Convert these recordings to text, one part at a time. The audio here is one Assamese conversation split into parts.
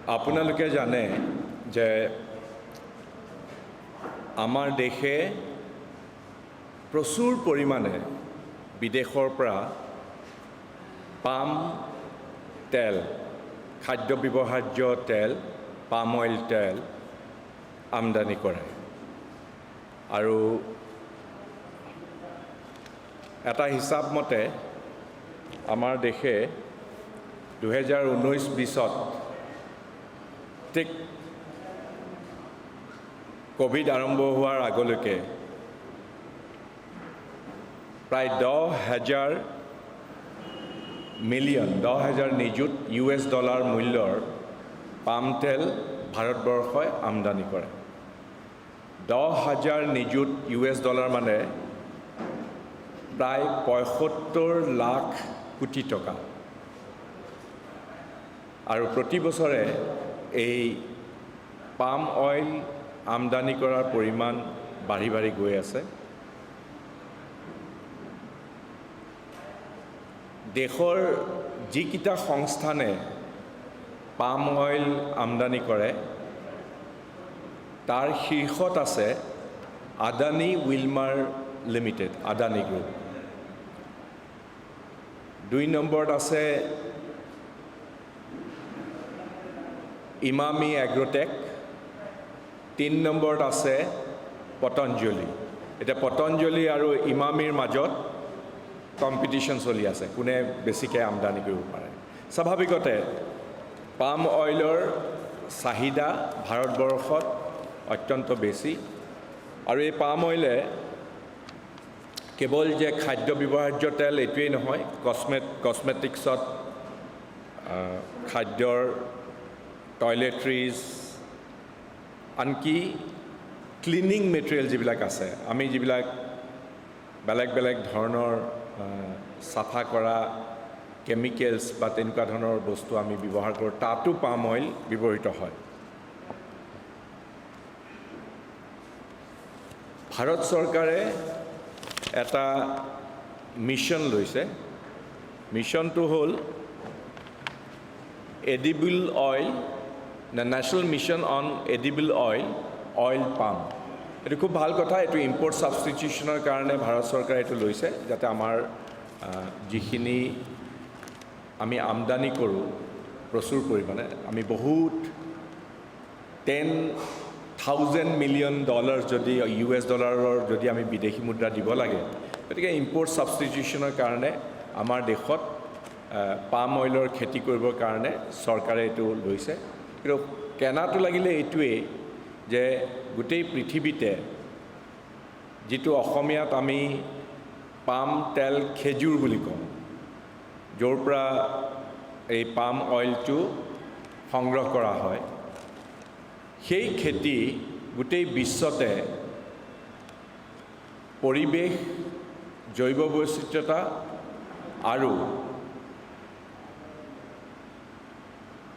আপোনালোকে জানে যে আমাৰ দেশে প্ৰচুৰ পৰিমাণে বিদেশৰ পৰা পাম তেল, খাদ্য ব্যৱহাৰ্য তেল, পাম অইল তেল আমদানি কৰে। আৰু এটা হিচাপ মতে আমাৰ দেশে 2019-20 ঠিক কোভিড আৰম্ভ হোৱাৰ আগলৈকে প্ৰায় 10,000 নিযুত US ডলাৰ মূল্যৰ পাম তেল ভাৰতবৰ্ষই আমদানি কৰে। 10,000 নিযুত US ডলাৰ মানে প্ৰায় 75 লাখ কোটি টকা। আৰু প্ৰতি বছৰে এই পাম অইল আমদানি কৰাৰ পৰিমাণ বাঢ়ি বাঢ়ি গৈ আছে। দেশৰ যিকেইটা সংস্থানে পাম অইল আমদানি কৰে তাৰ শীৰ্ষত আছে Adani Wilmar limited, Adani group. 2 নম্বৰত আছে ইমামি এগ্ৰটেক, 3 নম্বৰত আছে পতঞ্জলি। এতিয়া পতঞ্জলি আৰু ইমামিৰ মাজত কম্পিটিশ্যন চলি আছে, কোনে বেছিকৈ আমদানি কৰিব পাৰে। স্বাভাৱিকতে পাম অইলৰ চাহিদা ভাৰতবৰ্ষত অত্যন্ত বেছি। আৰু এই পাম অইলে কেৱল যে খাদ্য ব্যৱহাৰ্য তেল এইটোৱেই নহয়, কছমেটিক্সত, খাদ্যৰ, টয়লেট্ৰিজ, আনকি ক্লিনিং মেটেৰিয়েল যিবিলাক আছে, আমি যিবিলাক বেলেগ বেলেগ ধৰণৰ চাফা কৰা কেমিকেলছ বা তেনেকুৱা ধৰণৰ বস্তু আমি ব্যৱহাৰ কৰোঁ, তাতো পাম অইল ব্যৱহৃত হয়। ভাৰত চৰকাৰে এটা মিছন লৈছে। মিছনটো হ'ল edible oil, national mission on edible oil palm. এইটো খুব ভাল কথা। এইটো ইম্পৰ্ট ছাবষ্টিটিউশ্যনৰ কাৰণে ভাৰত চৰকাৰে এইটো লৈছে, যাতে আমাৰ যিখিনি আমি আমদানি কৰোঁ প্ৰচুৰ পৰিমাণে, আমি বহুত $10,000 মিলিয়ন যদি US ডলাৰৰ যদি আমি বিদেশী মুদ্ৰা দিব লাগে, গতিকে ইম্পৰ্ট ছাবষ্টিটিউশ্যনৰ কাৰণে আমাৰ দেশত পাম অইলৰ খেতি কৰিবৰ কাৰণে চৰকাৰে এইটো লৈছে। কিন্তু কেনাটো লাগিলে এইটোৱেই যে গোটেই পৃথিৱীতে যিটো অসমীয়াত আমি পাম তেল খেজুৰ বুলি কওঁ, য'ৰ পৰা এই পাম অইলটো সংগ্ৰহ কৰা হয়, সেই খেতি গোটেই বিশ্বতে পৰিৱেশ, জৈৱ বৈচিত্ৰ্যতা আৰু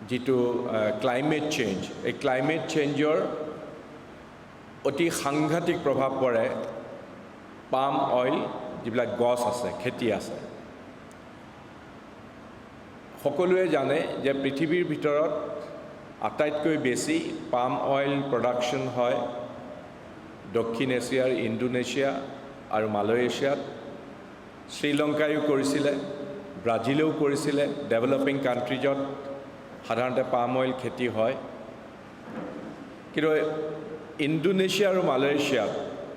যিটো ক্লাইমেট চেঞ্জ, এই ক্লাইমেট চেঞ্জৰ অতি সাংঘাতিক প্ৰভাৱ পৰে পাম অইল যিবিলাক গছ আছে, খেতি আছে। সকলোৱে জানে যে পৃথিৱীৰ ভিতৰত আটাইতকৈ বেছি পাম অইল প্ৰডাকশ্যন হয় দক্ষিণ এছিয়াৰ ইণ্ডোনেছিয়া আৰু মালয়েছিয়াত। শ্ৰীলংকায়ো কৰিছিলে, ব্ৰাজিলেও কৰিছিলে। ডেভেলপিং কাণ্ট্ৰিজত সাধাৰণতে পাম অইল খেতি হয়। কিন্তু ইণ্ডোনেছিয়া আৰু মালয়েছিয়াত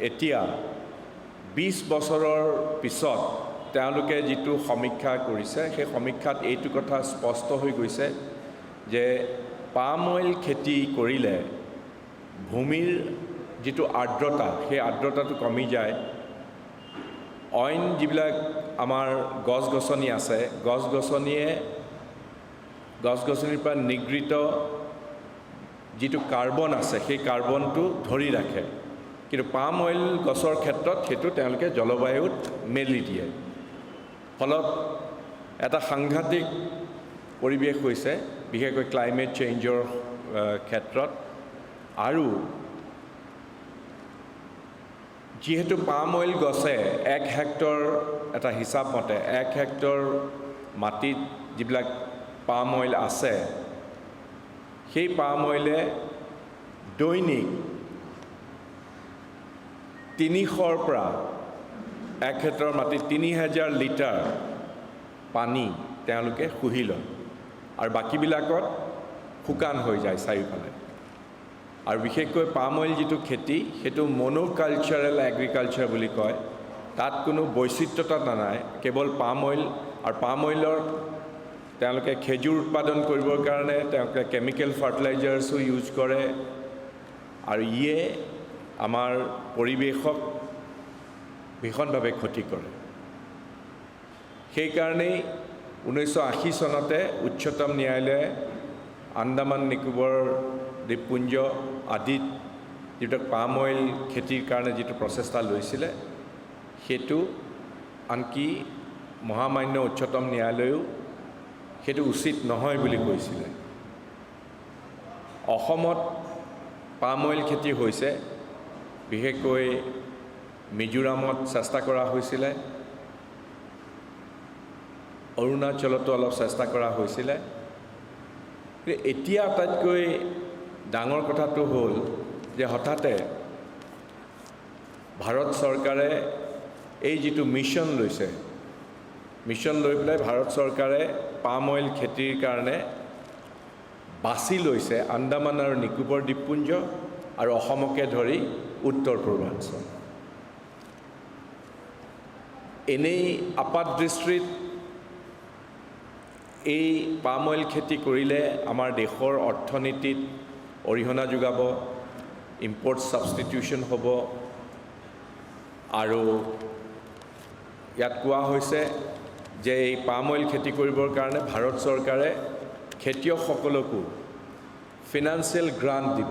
এতিয়া 20 বছৰৰ পিছত তেওঁলোকে যিটো সমীক্ষা কৰিছে, সেই সমীক্ষাত এইটো কথা স্পষ্ট হৈ গৈছে যে পাম অইল খেতি কৰিলে ভূমিৰ যিটো আৰ্দ্ৰতা, সেই আৰ্দ্ৰতাটো কমি যায়। অইন যিবিলাক আমাৰ গছ-গছনি আছে, গছ-গছনিৰ পৰা নিৰ্গৃত যিটো কাৰ্বন আছে, সেই কাৰ্বনটো ধৰি ৰাখে। কিন্তু পাম অইল গছৰ ক্ষেত্ৰত সেইটো তেওঁলোকে জলবায়ুত মেলি দিয়ে। ফলত এটা সাংঘাতিক পৰিৱেশ হৈছে, বিশেষকৈ ক্লাইমেট চেঞ্জৰ ক্ষেত্ৰত। আৰু যিহেতু পাম অইল গছে 1 হেক্টৰ, এটা হিচাপ মতে 1 হেক্টৰ মাটিত যিবিলাক পাম অইল আছে, সেই পাম অইলে দৈনিক 300ৰ পৰা 1 হেক্টৰ মাটিত 3000 লিটাৰ পানী তেওঁলোকে শুহি লয় আৰু বাকীবিলাকত শুকান হৈ যায় চাৰিওফালে আৰু বিশেষকৈ পাম অইল যিটো খেতি সেইটো মনোকালচাৰেল এগ্ৰিকালচাৰ বুলি কয় তাত কোনো বৈচিত্ৰতা নাই কেৱল পাম অইল আৰু পাম অইলৰ তেওঁলোকে খেজুৰ উৎপাদন কৰিবৰ কাৰণে তেওঁলোকে কেমিকেল ফাৰ্টিলাইজাৰ্ছো ইউজ কৰে আৰু ইয়ে আমাৰ পৰিৱেশক ভীষণভাৱে ক্ষতি কৰে সেইকাৰণেই 1980 চনতে উচ্চতম ন্যায়ালয়ে আন্দামান নিকোবৰ দ্বীপপুঞ্জ আদিত যিটো পাম অইল খেতিৰ কাৰণে যিটো প্ৰচেষ্টা লৈছিলে সেইটো আনকি মহামান্য উচ্চতম ন্যায়ালয়েও সেইটো উচিত নহয় বুলি কৈছিলে অসমত পাম অইল খেতি হৈছে বিশেষকৈ মিজোৰামত চেষ্টা কৰা হৈছিলে অৰুণাচলতো অলপ চেষ্টা কৰা হৈছিলে এতিয়া আটাইতকৈ ডাঙৰ কথাটো হ'ল যে হঠাতে ভাৰত চৰকাৰে এই যিটো মিছন লৈছে মিছন লৈ পেলাই ভাৰত চৰকাৰে পাম অইল খেতিৰ কাৰণে বাছি লৈছে আন্দামান আৰু নিকোবৰ দ্বীপপুঞ্জ আৰু অসমকে ধৰি উত্তৰ পূৰ্বাঞ্চল এনেই আপাত দৃষ্টিত এই পাম অইল খেতি কৰিলে আমাৰ দেশৰ অৰ্থনীতিত অৰিহণা যোগাব ইম্পৰ্ট ছাবষ্টিটিউশ্যন হ'ব আৰু ইয়াত কোৱা হৈছে যে এই পাম অইল খেতি কৰিবৰ কাৰণে ভাৰত চৰকাৰে খেতিয়কসকলকো ফিনান্সিয়েল গ্ৰাণ্ট দিব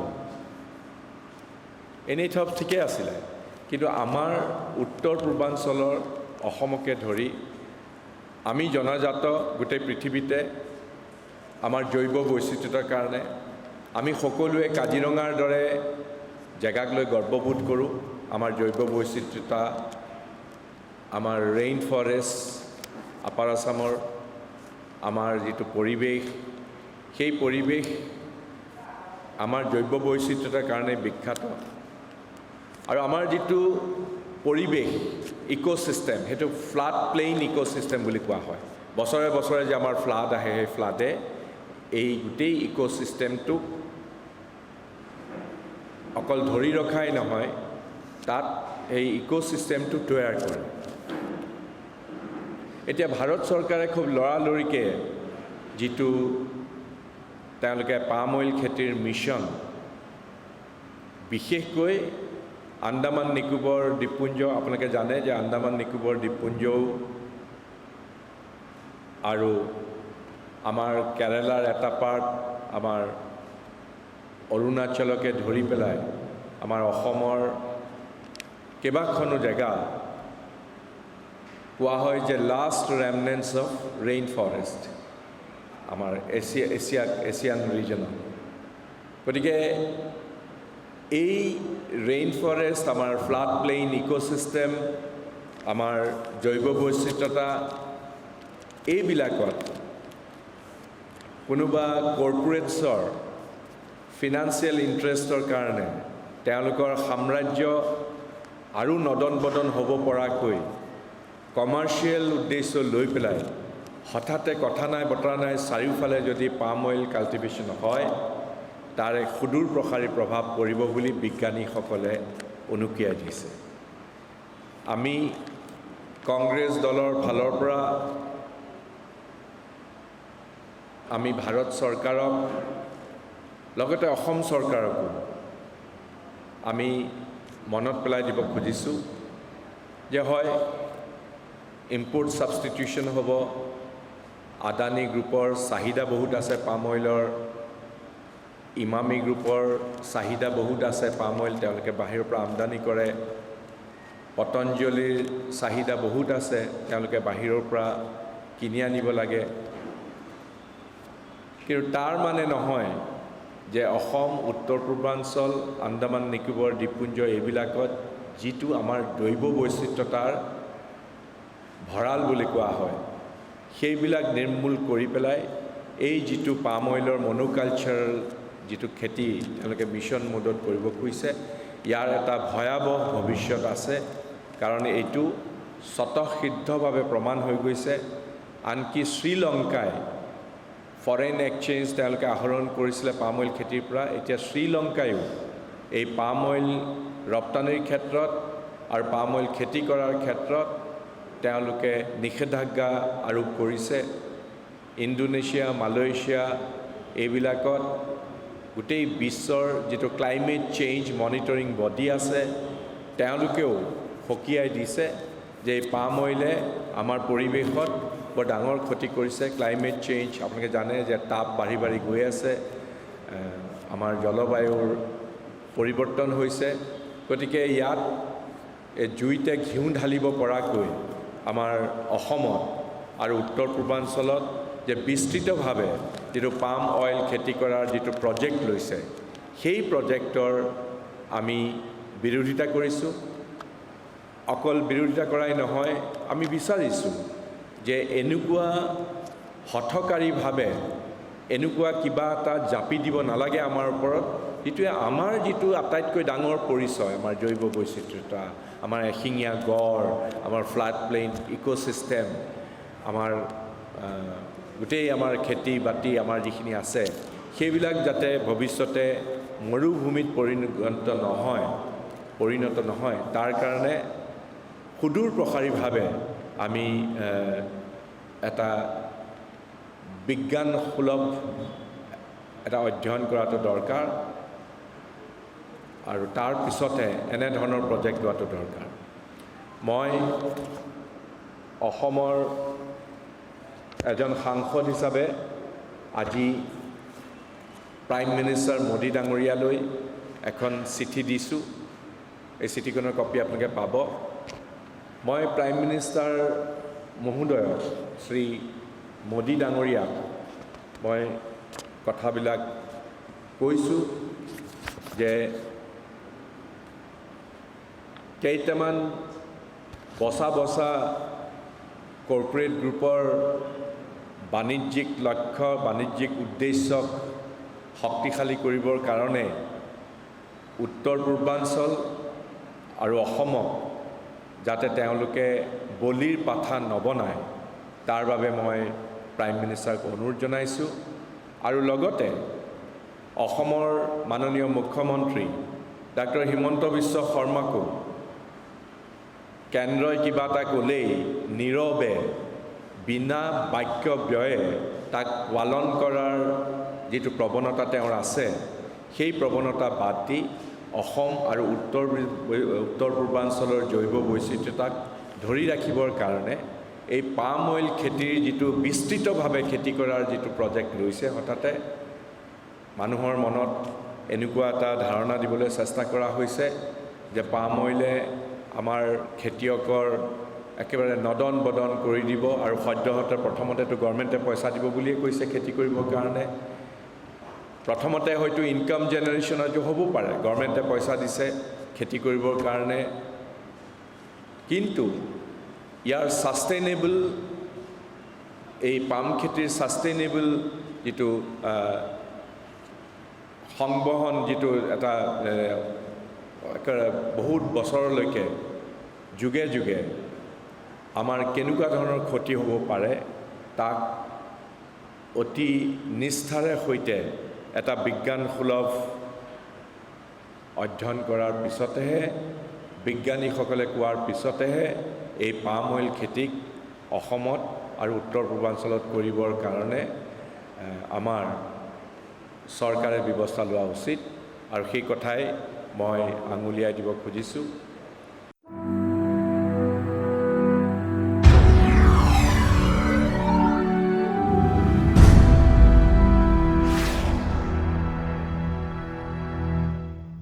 এনেই সব ঠিকে আছিলে কিন্তু আমাৰ উত্তৰ পূৰ্বাঞ্চলৰ অসমকে ধৰি আমি জনাজাত গোটেই পৃথিৱীতে আমাৰ জৈৱ বৈচিত্ৰ্যতাৰ কাৰণে আমি সকলোৱে কাজিৰঙাৰ দৰে জেগাক লৈ গৰ্ববোধ কৰোঁ আমাৰ জৈৱ বৈচিত্ৰ্যতা আমাৰ ৰেইন ফৰেষ্ট আপাৰ আসামৰ আমাৰ যিটো পৰিৱেশ সেই পৰিৱেশ আমাৰ জৈৱ বৈচিত্ৰ্যতাৰ কাৰণে বিখ্যাত আৰু আমাৰ যিটো পৰিৱেশ ইক'চিষ্টেম সেইটো ফ্লাড প্লেইন ইক'চিষ্টেম বুলি কোৱা হয় বছৰে বছৰে যে আমাৰ ফ্লাড আহে সেই ফ্লাডে এই গোটেই ইক'চিষ্টেমটোক অকল ধৰি ৰখাই নহয় তাত এই ইক'চিষ্টেমটো তৈয়াৰ কৰে এতিয়া ভাৰত চৰকাৰে খুব লৰালৰিকৈ যিটো তেওঁলোকে পাম অইল খেতিৰ মিছন বিশেষকৈ আন্দামান নিকোবৰ দ্বীপপুঞ্জ আপোনালোকে জানে যে আন্দামান নিকোবৰ দ্বীপপুঞ্জও আৰু আমাৰ কেৰালাৰ এটা পাৰ্ট আমাৰ অৰুণাচলকে ধৰি পেলাই আমাৰ অসমৰ কেইবাখনো জেগা কোৱা হয় যে লাষ্ট ৰেমনেণ্টছ অফ ৰেইন ফৰেষ্ট আমাৰ এছিয়ান ৰিজনত গতিকে এই ৰেইন ফৰেষ্ট আমাৰ ফ্লাড প্লেইন ইক'চিষ্টেম আমাৰ জৈৱ বৈচিত্ৰতা এইবিলাকত কোনোবা কৰ্পোৰেটছৰ ফিনান্সিয়েল ইণ্টাৰেষ্টৰ কাৰণে তেওঁলোকৰ সাম্ৰাজ্য আৰু নদন বদন হ'ব পৰাকৈ কমাৰ্চিয়েল উদ্দেশ্য লৈ পেলাই হঠাতে কথা নাই বতৰা নাই চাৰিওফালে যদি পাম অইল কাল্টিভেশ্যন হয় তাৰে সুদূৰ প্ৰসাৰী প্ৰভাৱ পৰিব বুলি বিজ্ঞানীসকলে উনুকিয়াই দিছে আমি কংগ্ৰেছ দলৰ ফালৰ পৰা আমি ভাৰত চৰকাৰক লগতে অসম চৰকাৰকো আমি মনত পেলাই দিব খুজিছোঁ যে হয় ইম্পৰ্ট ছাবষ্টিটিউশ্যন হ'ব আদানী গ্ৰুপৰ চাহিদা বহুত আছে পাম অইলৰ ইমামী গ্ৰুপৰ চাহিদা বহুত আছে পাম অইল তেওঁলোকে বাহিৰৰ পৰা আমদানি কৰে পতঞ্জলীৰ চাহিদা বহুত আছে তেওঁলোকে বাহিৰৰ পৰা কিনি আনিব লাগে কিন্তু তাৰ মানে নহয় যে অসম উত্তৰ পূৰ্বাঞ্চল আন্দামান নিকোবৰ দ্বীপপুঞ্জ এইবিলাকত যিটো আমাৰ জৈৱ বৈচিত্ৰতাৰ ভঁৰাল বুলি কোৱা হয় সেইবিলাক নিৰ্মূল কৰি পেলাই এই যিটো পাম অইলৰ মনোকালচাৰেল যিটো খেতি তেওঁলোকে মিছন মোডত কৰিব খুজিছে ইয়াৰ এটা ভয়াৱহ ভৱিষ্যত আছে কাৰণ এইটো স্বতঃসিদ্ধভাৱে প্ৰমাণ হৈ গৈছে আনকি শ্ৰীলংকাই ফৰেইন এক্সচেঞ্জ তেওঁলোকে আহৰণ কৰিছিলে পাম অইল খেতিৰ পৰা এতিয়া শ্ৰীলংকায়ো এই পাম অইল ৰপ্তানিৰ ক্ষেত্ৰত আৰু পাম অইল খেতি কৰাৰ ক্ষেত্ৰত তেওঁলোকে নিষেধাজ্ঞা আৰোপ কৰিছে ইণ্ডোনেছিয়া মালয়েছিয়া এইবিলাকত গোটেই বিশ্বৰ যিটো ক্লাইমেট চেঞ্জ মনিটৰিং বডি আছে তেওঁলোকেও সকীয়াই দিছে যে পাম অইলে আমাৰ পৰিৱেশত বৰ ডাঙৰ ক্ষতি কৰিছে ক্লাইমেট চেঞ্জ আপোনালোকে জানে যে তাপ বাঢ়ি বাঢ়ি গৈ আছে আমাৰ জলবায়ুৰ পৰিৱৰ্তন হৈছে গতিকে ইয়াত জুইতে ঘিউ ঢালিব পৰাকৈ আমাৰ অসমত আৰু উত্তৰ পূৰ্বাঞ্চলত যে বিস্তৃতভাৱে যিটো পাম অইল খেতি কৰাৰ যিটো প্ৰজেক্ট লৈছে সেই প্ৰজেক্টৰ আমি বিৰোধিতা কৰিছোঁ অকল বিৰোধিতা কৰাই নহয় আমি বিচাৰিছোঁ যে এনেকুৱা হঠকাৰীভাৱে এনেকুৱা কিবা এটা জাপি দিব নালাগে আমাৰ ওপৰত যিটোৱে আমাৰ যিটো আটাইতকৈ ডাঙৰ পৰিচয় আমাৰ জৈৱ বৈচিত্ৰ্যতা আমাৰ এশিঙীয়া গড় আমাৰ ফ্লাড প্লেইন ইক'চিষ্টেম আমাৰ গোটেই আমাৰ খেতি বাতি আমাৰ যিখিনি আছে সেইবিলাক যাতে ভৱিষ্যতে মৰুভূমিত পৰিণত নহয় তাৰ কাৰণে সুদূৰ প্ৰসাৰীভাৱে আমি এটা বিজ্ঞানসুলভ এটা অধ্যয়ন কৰাটো দৰকাৰ আৰু তাৰ পিছতে এনেধৰণৰ প্ৰজেক্ট লোৱাটো দৰকাৰ মই অসমৰ এজন সাংসদ হিচাপে আজি প্ৰাইম মিনিষ্টাৰ মোদী ডাঙৰীয়ালৈ এখন চিঠি দিছোঁ এই চিঠিখনৰ কপি আপোনালোকে পাব মই প্ৰাইম মিনিষ্টাৰ মহোদয় শ্ৰী মোদী ডাঙৰীয়াক মই কথাবিলাক কৈছোঁ যে কেইটামান বচা কৰ্পৰেট গ্ৰুপৰ বাণিজ্যিক লক্ষ্য বাণিজ্যিক উদ্দেশ্যক শক্তিশালী কৰিবৰ কাৰণে উত্তৰ পূৰ্বাঞ্চল আৰু অসমক যাতে তেওঁলোকে বলিৰ পাঠা নবনায় তাৰ বাবে মই প্ৰাইম মিনিষ্টাৰক অনুৰোধ জনাইছোঁ আৰু লগতে অসমৰ মাননীয় মুখ্যমন্ত্ৰী ডক্টৰ হিমন্ত বিশ্ব শৰ্মাকো কেন্দ্ৰই কিবা এটা ক'লেই নীৰৱে বিনা বাক্য ব্যয়ে তাক পালন কৰাৰ যিটো প্ৰৱণতা তেওঁৰ আছে সেই প্ৰৱণতা বাদ দি অসম আৰু উত্তৰ পূৰ্বাঞ্চলৰ জৈৱ বৈচিত্ৰ্যতাক ধৰি ৰাখিবৰ কাৰণে এই পাম অইল খেতিৰ যিটো বিস্তৃতভাৱে খেতি কৰাৰ যিটো প্ৰজেক্ট লৈছে হঠাতে মানুহৰ মনত এনেকুৱা এটা ধাৰণা দিবলৈ চেষ্টা কৰা হৈছে যে পাম অইলে আমাৰ খেতিয়কৰ একেবাৰে নদন বদন কৰি দিব আৰু সদ্যহতে প্ৰথমতেতো গভৰ্ণমেণ্টে পইচা দিব বুলিয়ে কৈছে খেতি কৰিবৰ কাৰণে প্ৰথমতে হয়তো ইনকাম জেনেৰেশ্যনটো হ'ব পাৰে গভৰ্ণমেণ্টে পইচা দিছে খেতি কৰিবৰ কাৰণে কিন্তু ইয়াৰ ছাষ্টেইনেবল এই পাম খেতিৰ ছাষ্টেইনেবল যিটো সংবহন যিটো এটা বহুত বছৰলৈকে যুগে যুগে আমাৰ কেনেকুৱা ধৰণৰ ক্ষতি হ'ব পাৰে তাক অতি নিষ্ঠাৰে সৈতে এটা বিজ্ঞানসুলভ অধ্যয়ন কৰাৰ পিছতেহে বিজ্ঞানীসকলে কোৱাৰ পিছতেহে এই পাম অইল খেতিক অসমত আৰু উত্তৰ পূৰ্বাঞ্চলত কৰিবৰ কাৰণে আমাৰ চৰকাৰে ব্যৱস্থা লোৱা উচিত আৰু সেই কথাই মই আঙুলিয়াই দিব খুজিছোঁ